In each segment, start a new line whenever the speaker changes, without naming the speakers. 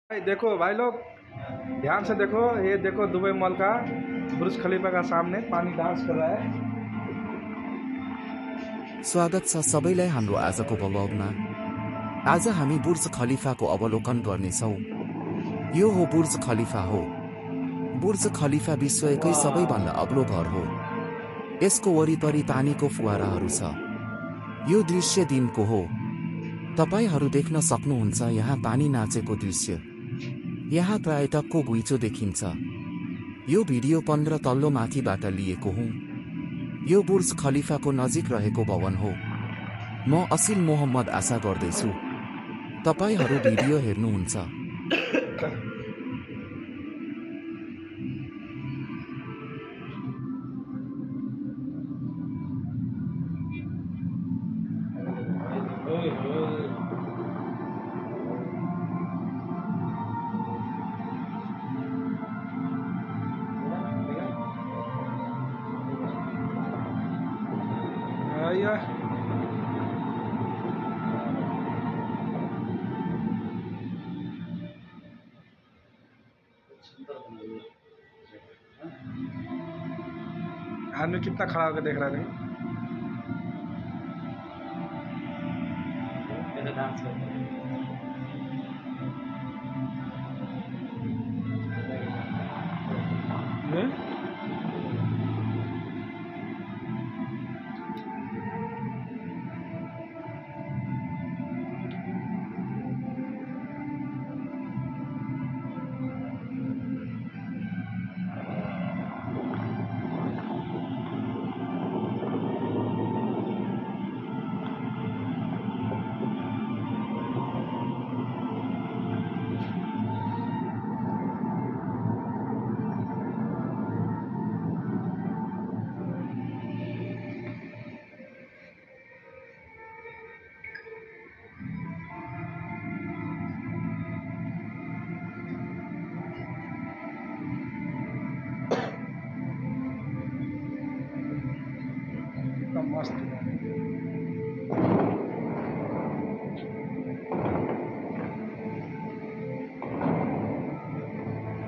भाई देखो भाई लोग, ध्यान से देखो। ये देखो दुबई मॉल का बुर्ज खलीफा का सामने पानी डांस कर रहा है।
स्वागत छ सबैलाई हाम्रो आजको ब्लगमा। आज हामी बुर्ज खलिफाको अवलोकन गर्नेछौँ। यो हो बुर्ज खलिफा हो। बुर्ज खलिफा विश्वकै सबैभन्दा अग्लो घर हो। यसको वरिपरि पानीको फुवाराहरू छ। यो दृश्य दिनको हो। तपाईहरू देख्न सक्नुहुन्छ यहाँ पानी नाचेको दृश्य। यहाँ पर्यटकको घुइँचो देखिन्छ। यो भिडियो 15 तल्लो माथिबाट लिएको हुँ। यो बुर्ज खलिफाको नजिक रहेको भवन हो। म असिल मोहम्मद आशा गर्दैछु तपाईहरू भिडियो हेर्नुहुन्छ।
आदमी कितना खड़ा होकर देख रहा है।
डांस करते हैं।
मस्त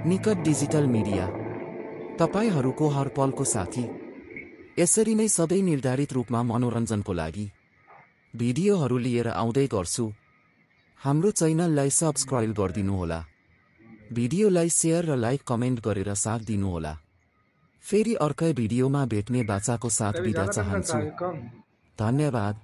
निकट डिजिटल मिडिया तपाईहरूको हर पलको साथी। यसरी नै सधैँ निर्धारित रूपमा मनोरञ्जनको लागि भिडियोहरू लिएर आउँदै गर्छु। हाम्रो च्यानललाई सब्स्क्राइब गरिदिनुहोला। भिडियोलाई शेयर र लाइक कमेन्ट गरेर साथ दिनुहोला। फेरि अर्कै भिडियोमा भेट्ने बाचाको साथ बिदा चाहन्छु। धन्यवाद।